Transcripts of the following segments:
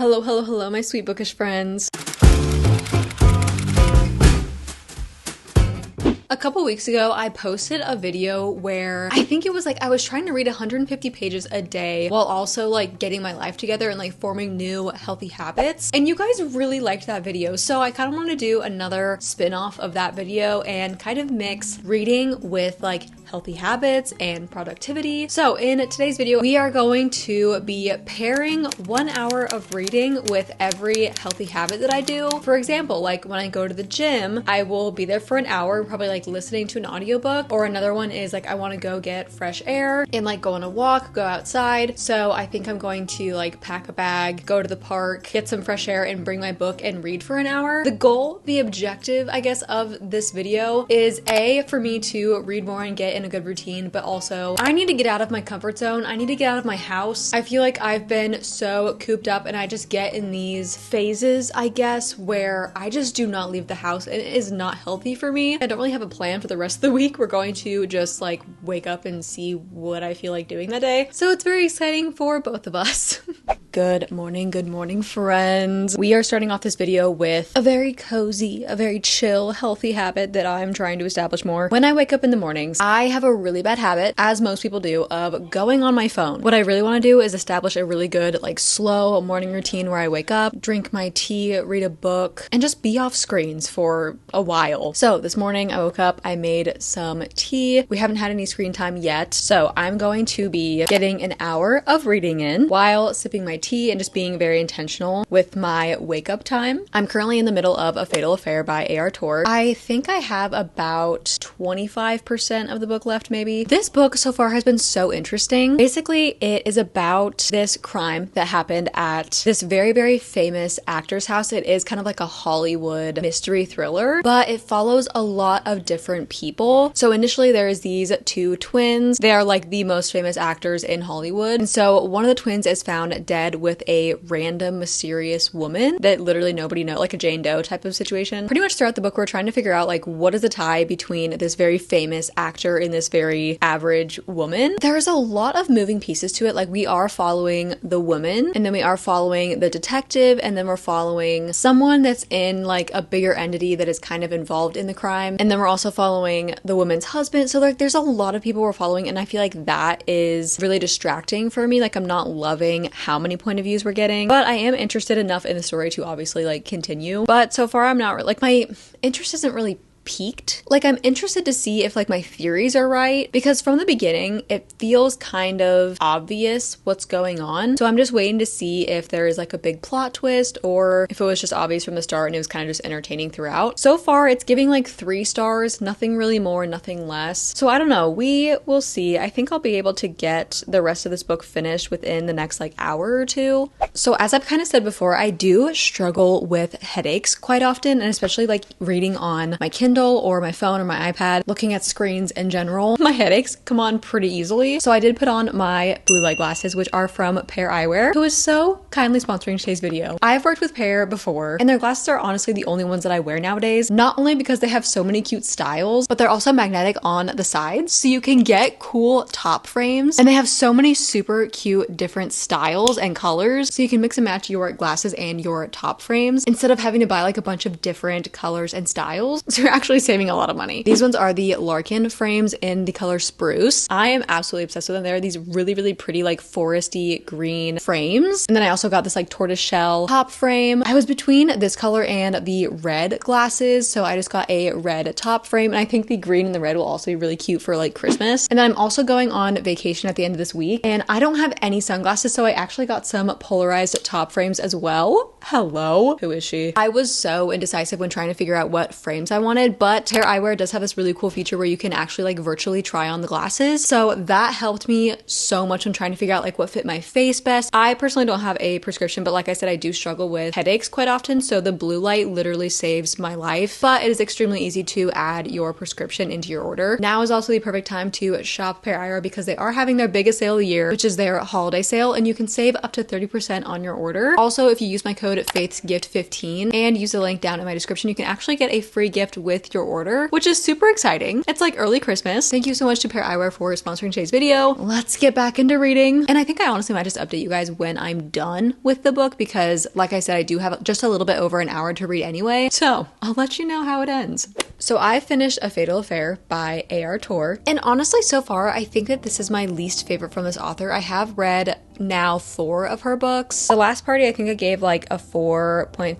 Hello, hello, hello, my sweet bookish friends. A couple weeks ago, I posted a video where I think it was like I was trying to read 150 pages a day while also like getting my life together and like forming new healthy habits. And you guys really liked that video. So I kind of want to do another spin-off of that video and kind of mix reading with like healthy habits and productivity. So in today's video, we are going to be pairing 1 hour of reading with every healthy habit that I do. For example, like when I go to the gym, I will be there for an hour, probably like listening to an audiobook, or another one is like I want to go get fresh air and like go on a walk, go outside. So I think I'm going to like pack a bag, go to the park, get some fresh air and bring my book and read for an hour. The goal, the objective, I guess, of this video is for me to read more and get in a good routine, but also I need to get out of my comfort zone. I need to get out of my house. I feel like I've been so cooped up and I just get in these phases, I guess, where I just do not leave the house and it is not healthy for me. I don't really have a plan for the rest of the week. We're going to just like wake up and see what I feel like doing that day. So it's very exciting for both of us. Good morning, friends. We are starting off this video with a very cozy, a very chill, healthy habit that I'm trying to establish more. When I wake up in the mornings, I have a really bad habit, as most people do, of going on my phone. What I really want to do is establish a really good, like slow morning routine where I wake up, drink my tea, read a book, and just be off screens for a while. So this morning I woke up, I made some tea. We haven't had any screen time yet, so I'm going to be getting an hour of reading in while sipping my tea and just being very intentional with my wake up time. I'm currently in the middle of A Fatal Affair by A.R. Torre. I think I have about 25% of the book left, maybe. This book so far has been so interesting. Basically, it is about this crime that happened at this very, very famous actor's house. It is kind of like a Hollywood mystery thriller, but it follows a lot of different people. So initially there's these two twins. They are like the most famous actors in Hollywood. And so one of the twins is found dead with a random mysterious woman that literally nobody knows, like a Jane Doe type of situation. Pretty much throughout the book, we're trying to figure out like what is the tie between this very famous actor and this very average woman. There's a lot of moving pieces to it. Like we are following the woman, and then we are following the detective, and then we're following someone that's in like a bigger entity that is kind of involved in the crime. And then we're also following the woman's husband. So like there's a lot of people we're following, and I feel like that is really distracting for me. Like I'm not loving how many point of views we're getting, but I am interested enough in the story to obviously like continue. But so far I'm not like, my interest isn't really peaked. Like I'm interested to see if like my theories are right, because from the beginning it feels kind of obvious what's going on. So I'm just waiting to see if there is like a big plot twist or if it was just obvious from the start and it was kind of just entertaining throughout. So far it's giving like 3 stars, nothing really more, nothing less. So I don't know, we will see. I think I'll be able to get the rest of this book finished within the next like hour or two. So as I've kind of said before, I do struggle with headaches quite often, and especially like reading on my Kindle or my phone or my iPad, looking at screens in general, my headaches come on pretty easily. So I did put on my blue light glasses, which are from Pair Eyewear, who is so kindly sponsoring today's video. I've worked with Pair before, and their glasses are honestly the only ones that I wear nowadays, not only because they have so many cute styles, but they're also magnetic on the sides, so you can get cool top frames, and they have so many super cute different styles and colors, so you can mix and match your glasses and your top frames instead of having to buy like a bunch of different colors and styles. So you're actually saving a lot of money. These ones are the Larkin frames in the color Spruce. I am absolutely obsessed with them. They're these really, really pretty like foresty green frames. And then I also got this like tortoise shell top frame. I was between this color and the red glasses, so I just got a red top frame, and I think the green and the red will also be really cute for like Christmas. And then I'm also going on vacation at the end of this week, and I don't have any sunglasses, so I actually got some polarized top frames as well. Hello, who is she? I was so indecisive when trying to figure out what frames I wanted, but Pair Eyewear does have this really cool feature where you can actually like virtually try on the glasses. So that helped me so much when trying to figure out like what fit my face best. I personally don't have a prescription, but like I said, I do struggle with headaches quite often. So the blue light literally saves my life, but it is extremely easy to add your prescription into your order. Now is also the perfect time to shop Pair Eyewear because they are having their biggest sale of the year, which is their holiday sale, and you can save up to 30% on your order. Also, if you use my code FaithsGift15 and use the link down in my description, you can actually get a free gift with with your order, which is super exciting. It's like early Christmas. Thank you so much to Pair Eyewear for sponsoring today's video. Let's get back into reading. And I think I honestly might just update you guys when I'm done with the book because, like I said, I do have just a little bit over an hour to read anyway. So I'll let you know how it ends. So I finished A Fatal Affair by A.R. Torr. And honestly, so far, I think that this is my least favorite from this author. I have read now 4 of her books. The Last Party, I think I gave like a 4.5,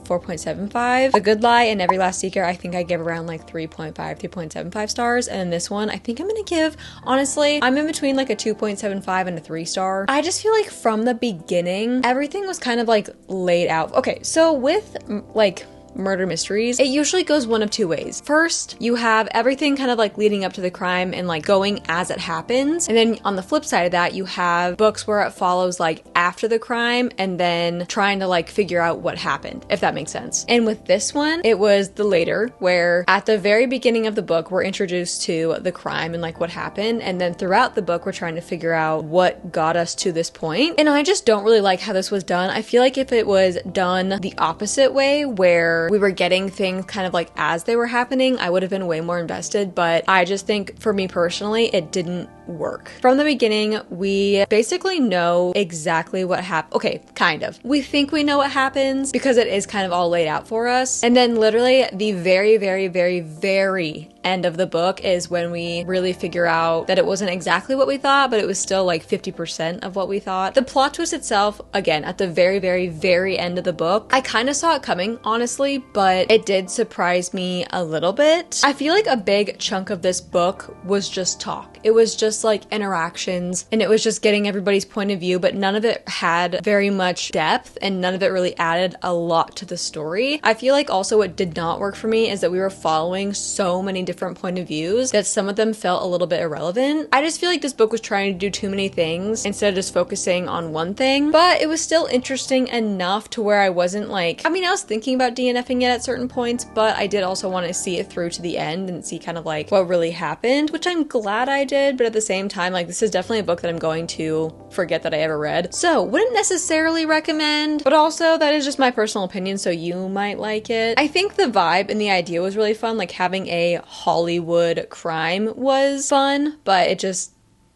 4.75. The Good Lie and Every Last Seeker, I think I gave around like 3.5, 3.75 stars. And then this one, I think I'm gonna give, honestly, I'm in between like a 2.75 and a 3 star. I just feel like from the beginning, everything was kind of like laid out. Okay, so with like murder mysteries, it usually goes one of 2 ways. First, you have everything kind of like leading up to the crime and like going as it happens. And then on the flip side of that, you have books where it follows like after the crime and then trying to like figure out what happened, if that makes sense. And with this one, it was the later, where at the very beginning of the book, we're introduced to the crime and like what happened. And then throughout the book, we're trying to figure out what got us to this point. And I just don't really like how this was done. I feel like if it was done the opposite way, where we were getting things kind of like as they were happening, I would have been way more invested. But I just think for me personally, it didn't work. From the beginning, we basically know exactly what happened. Okay, kind of. We think we know what happens because it is kind of all laid out for us. And then literally the very, very, very, very end of the book is when we really figure out that it wasn't exactly what we thought, but it was still like 50% of what we thought. The plot twist itself, again, at the very, very, very end of the book, I kind of saw it coming, honestly, but it did surprise me a little bit. I feel like a big chunk of this book was just talk. It was just like interactions and it was just getting everybody's point of view, but none of it had very much depth and none of it really added a lot to the story. I feel like also what did not work for me is that we were following so many different point of views that some of them felt a little bit irrelevant. I just feel like this book was trying to do too many things instead of just focusing on one thing, but it was still interesting enough to where I wasn't like, I mean, I was thinking about DNFing it at certain points, but I did also want to see it through to the end and see kind of like what really happened, which I'm glad I did, but at the same time, like this is definitely a book that I'm going to forget that I ever read. So wouldn't necessarily recommend, but also that is just my personal opinion, so you might like it. I think the vibe and the idea was really fun, like having a Hollywood crime was fun, but it just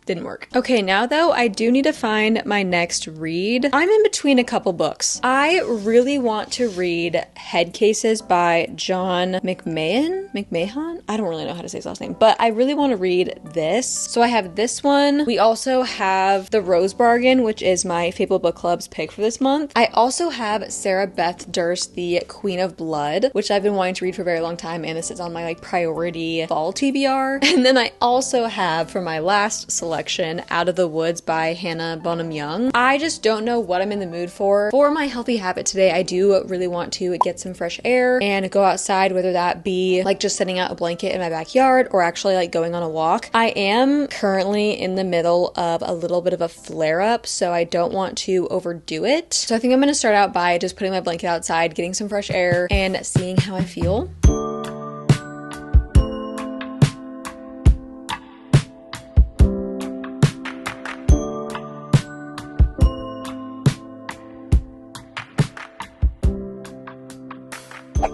didn't work. Okay, now though, I do need to find my next read. I'm in between a couple books. I really want to read Head Cases by John McMahon? I don't really know how to say his last name, but I really want to read this. So I have this one. We also have The Rose Bargain, which is my Fable Book Club's pick for this month. I also have Sarah Beth Durst, The Queen of Blood, which I've been wanting to read for a very long time, and this is on my like priority fall TBR. And then I also have, for my last selection, Out of the Woods by Hannah Bonham Young. I just don't know what I'm in the mood for. For my healthy habit today, I do really want to get some fresh air and go outside, whether that be like just setting out a blanket in my backyard or actually like going on a walk. I am currently in the middle of a little bit of a flare-up, so I don't want to overdo it. So I think I'm going to start out by just putting my blanket outside, getting some fresh air, and seeing how I feel.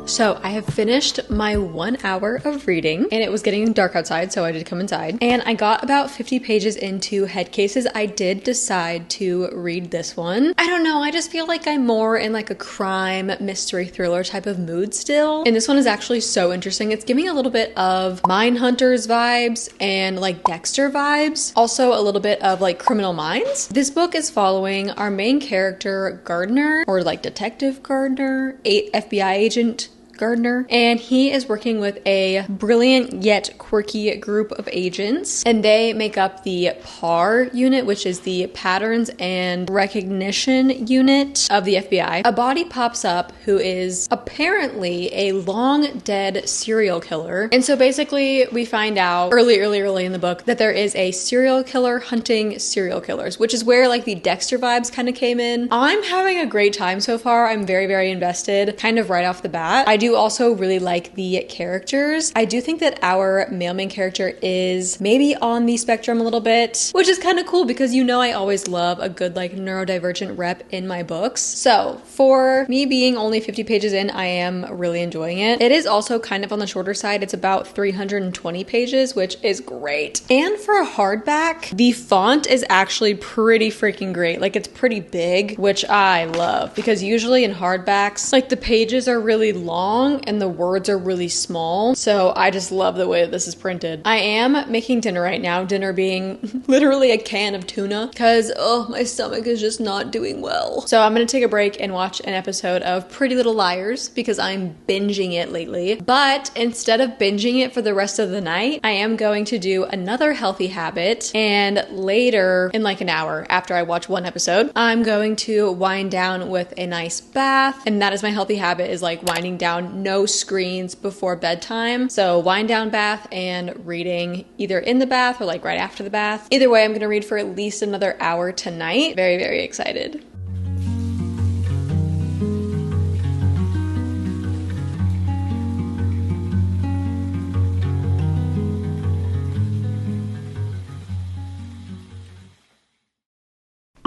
So I have finished my 1 hour of reading, and it was getting dark outside, so I did come inside. And I got about 50 pages into Head Cases. I did decide to read this one. I don't know, I just feel like I'm more in like a crime, mystery, thriller type of mood still. And this one is actually so interesting. It's giving a little bit of Mindhunters vibes and like Dexter vibes. Also a little bit of like Criminal Minds. This book is following our main character, Gardner, or like Detective Gardner, FBI agent Gardner, and he is working with a brilliant yet quirky group of agents, and they make up the PAR unit, which is the Patterns and Recognition unit of the FBI. A body pops up who is apparently a long dead serial killer, and so basically we find out early in the book that there is a serial killer hunting serial killers, which is where like the Dexter vibes kind of came in. I'm having a great time so far. I'm very, very invested kind of right off the bat. I do also really like the characters. I do think that our male main character is maybe on the spectrum a little bit, which is kind of cool because you know I always love a good like neurodivergent rep in my books. So for me being only 50 pages in, I am really enjoying it. It is also kind of on the shorter side. It's about 320 pages, which is great. And for a hardback, the font is actually pretty freaking great. Like it's pretty big, which I love because usually in hardbacks, like the pages are really long and the words are really small. So I just love the way that this is printed. I am making dinner right now, dinner being literally a can of tuna because, oh, my stomach is just not doing well. So I'm gonna take a break and watch an episode of Pretty Little Liars because I'm binging it lately. But instead of binging it for the rest of the night, I am going to do another healthy habit, and later in like an hour after I watch one episode, I'm going to wind down with a nice bath. And that is my healthy habit, is like winding down, no screens before bedtime. So wind down bath and reading either in the bath or like right after the bath. Either way, I'm going to read for at least another hour tonight. Very, very excited.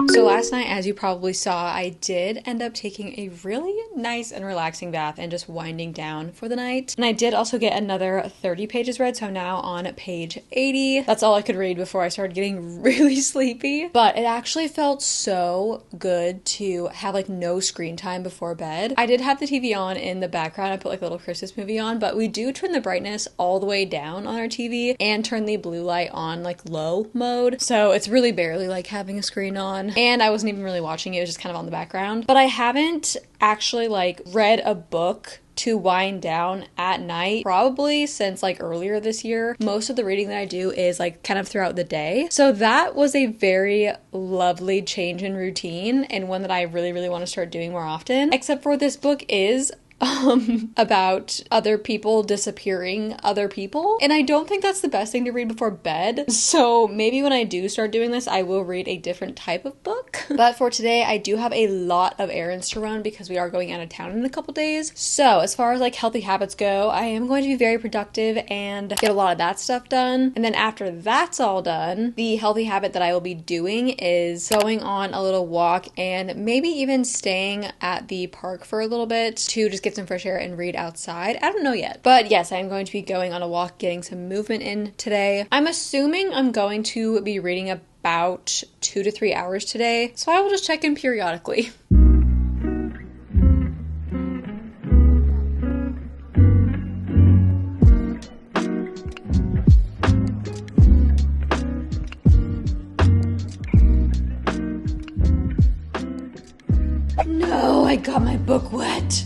So last night, as you probably saw, I did end up taking a really nice and relaxing bath and just winding down for the night. And I did also get another 30 pages read, so I'm now on page 80. That's all I could read before I started getting really sleepy. But it actually felt so good to have like no screen time before bed. I did have the TV on in the background. I put like a little Christmas movie on, but we do turn the brightness all the way down on our TV and turn the blue light on like low mode. So it's really barely like having a screen on. And I wasn't even really watching it, it was just kind of on the background. But I haven't actually like read a book to wind down at night probably since like earlier this year. Most of the reading that I do is like kind of throughout the day. So that was a very lovely change in routine and one that I really, really want to start doing more often. Except for this book is about other people disappearing other people. And I don't think that's the best thing to read before bed. So maybe when I do start doing this, I will read a different type of book. But for today, I do have a lot of errands to run because we are going out of town in a couple days. So as far as like healthy habits go, I am going to be very productive and get a lot of that stuff done. And then after that's all done, the healthy habit that I will be doing is going on a little walk and maybe even staying at the park for a little bit to just get some fresh air and read outside. I don't know yet. But yes, I'm going to be going on a walk, getting some movement in today. I'm assuming I'm going to be reading about 2 to 3 hours today, so I will just check in periodically. No, I got my book wet.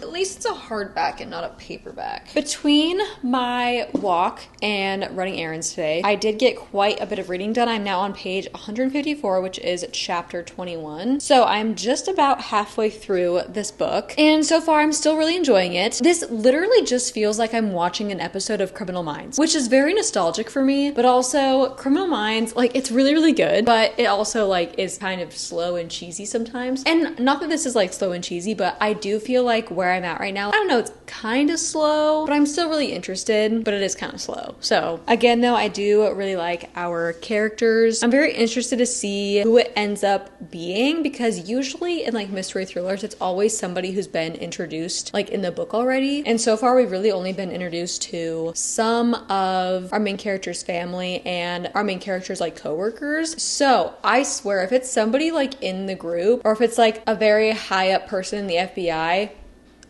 At least it's a hardback and not a paperback. Between my walk and running errands today, I did get quite a bit of reading done. I'm now on page 154, which is chapter 21. So I'm just about halfway through this book. And so far, I'm still really enjoying it. This literally just feels like I'm watching an episode of Criminal Minds, which is very nostalgic for me. But also, Criminal Minds, like, it's really, really good. But it also, like, is kind of slow and cheesy sometimes. And not that this is, like, slow and cheesy, but I do feel like where I'm at right now, I don't know, it's kind of slow, but I'm still really interested, but it is kind of slow. So again, though, I do really like our characters. I'm very interested to see who it ends up being, because usually in like mystery thrillers, it's always somebody who's been introduced like in the book already. And so far, we've really only been introduced to some of our main character's family and our main character's like coworkers. So I swear, if it's somebody like in the group, or if it's like a very high up person in the FBI,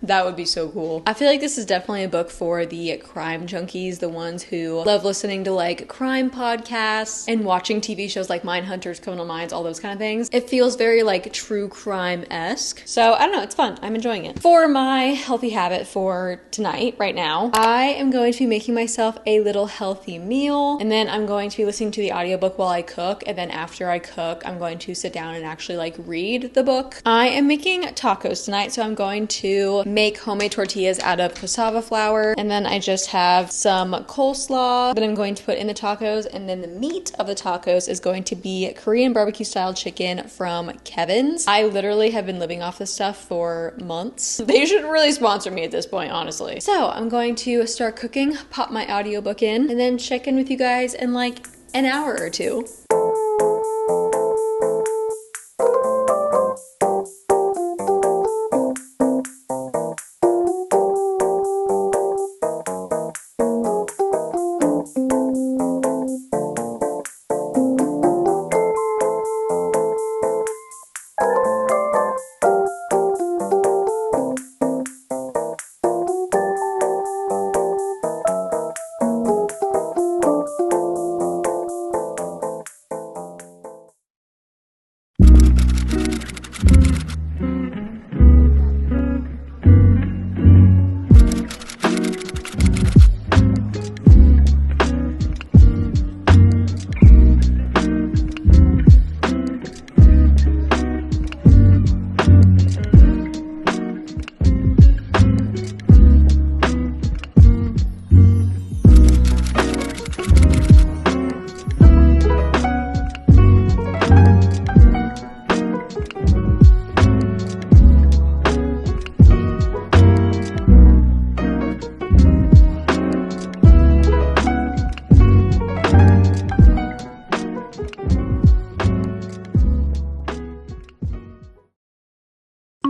that would be so cool. I feel like this is definitely a book for the crime junkies, the ones who love listening to like crime podcasts and watching TV shows like Mindhunters, Criminal Minds, all those kind of things. It feels very like true crime-esque. So I don't know, it's fun. I'm enjoying it. For my healthy habit for tonight, right now, I am going to be making myself a little healthy meal, and then I'm going to be listening to the audiobook while I cook, and then after I cook, I'm going to sit down and actually like read the book. I am making tacos tonight, so I'm going to make homemade tortillas out of cassava flour. And then I just have some coleslaw that I'm going to put in the tacos. And then the meat of the tacos is going to be Korean barbecue style chicken from Kevin's. I literally have been living off this stuff for months. They should really sponsor me at this point, honestly. So I'm going to start cooking, pop my audiobook in, and then check in with you guys in like an hour or two.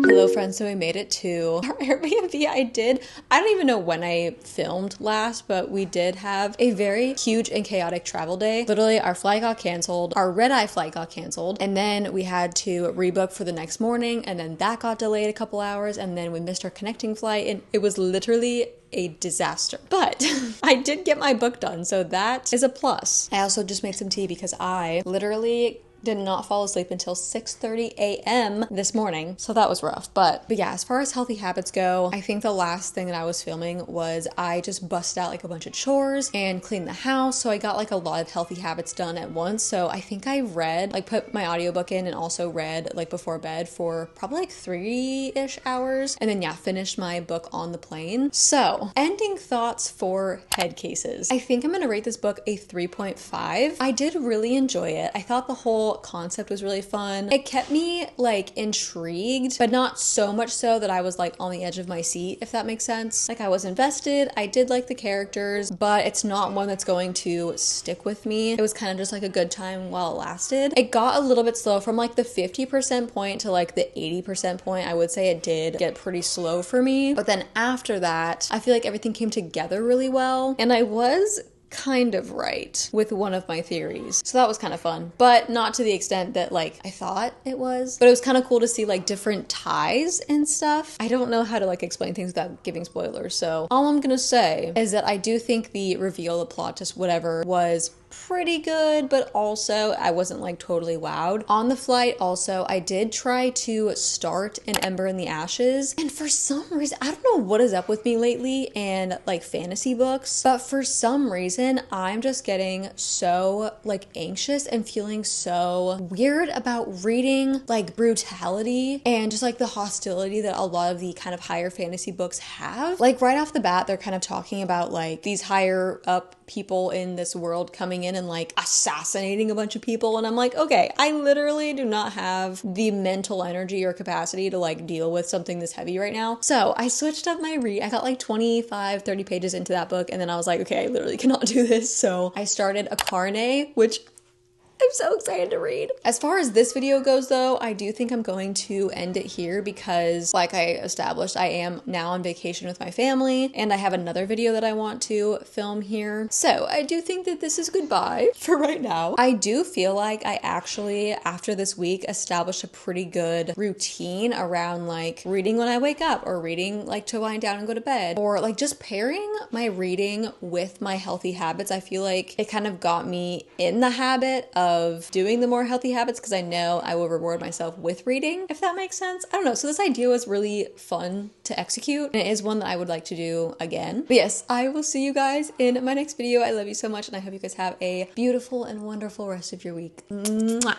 Hello friends, so we made it to our Airbnb. I don't even know when I filmed last, but we did have a very huge and chaotic travel day. Literally our flight got canceled, our red-eye flight got canceled, and then we had to rebook for the next morning, and then that got delayed a couple hours, and then we missed our connecting flight, and it was literally a disaster. But I did get my book done, so that is a plus. I also just made some tea because I literally did not fall asleep until 6:30 a.m. this morning. So that was rough. But yeah, as far as healthy habits go, I think the last thing that I was filming was I just busted out like a bunch of chores and cleaned the house. So I got like a lot of healthy habits done at once. So I think I read, like put my audiobook in and also read like before bed for probably like 3-ish hours. And then yeah, finished my book on the plane. So ending thoughts for head cases. I think I'm gonna rate this book a 3.5. I did really enjoy it. I thought the whole concept was really fun. It kept me like intrigued, but not so much so that I was like on the edge of my seat, if that makes sense. Like I was invested, I did like the characters, but it's not one that's going to stick with me. It was kind of just like a good time while it lasted. It got a little bit slow from like the 50% point to like the 80% point. I would say it did get pretty slow for me. But then after that, I feel like everything came together really well. And I was kind of right with one of my theories. So that was kind of fun, but not to the extent that like I thought it was. But it was kind of cool to see like different ties and stuff. I don't know how to like explain things without giving spoilers. So all I'm gonna say is that I do think the reveal, the plot twist, whatever, was pretty good, but also I wasn't like totally wowed. On the flight also, I did try to start An Ember in the Ashes, and for some reason, I don't know what is up with me lately and like fantasy books, but for some reason I'm just getting so like anxious and feeling so weird about reading like brutality and just like the hostility that a lot of the kind of higher fantasy books have. Like right off the bat, they're kind of talking about like these higher up people in this world coming in and like assassinating a bunch of people, and I'm like, okay, I literally do not have the mental energy or capacity to like deal with something this heavy right now. So I switched up my read. I got like 25-30 pages into that book, and then I was like, okay, I literally cannot do this. So I started A Carne, which I'm so excited to read. As far as this video goes though, I do think I'm going to end it here because like I established, I am now on vacation with my family and I have another video that I want to film here. So I do think that this is goodbye for right now. I do feel like I actually, after this week, established a pretty good routine around like reading when I wake up or reading like to wind down and go to bed, or like just pairing my reading with my healthy habits. I feel like it kind of got me in the habit of doing the more healthy habits because I know I will reward myself with reading, if that makes sense. I don't know. So this idea was really fun to execute, and it is one that I would like to do again. But yes, I will see you guys in my next video. I love you so much, and I hope you guys have a beautiful and wonderful rest of your week. Mwah.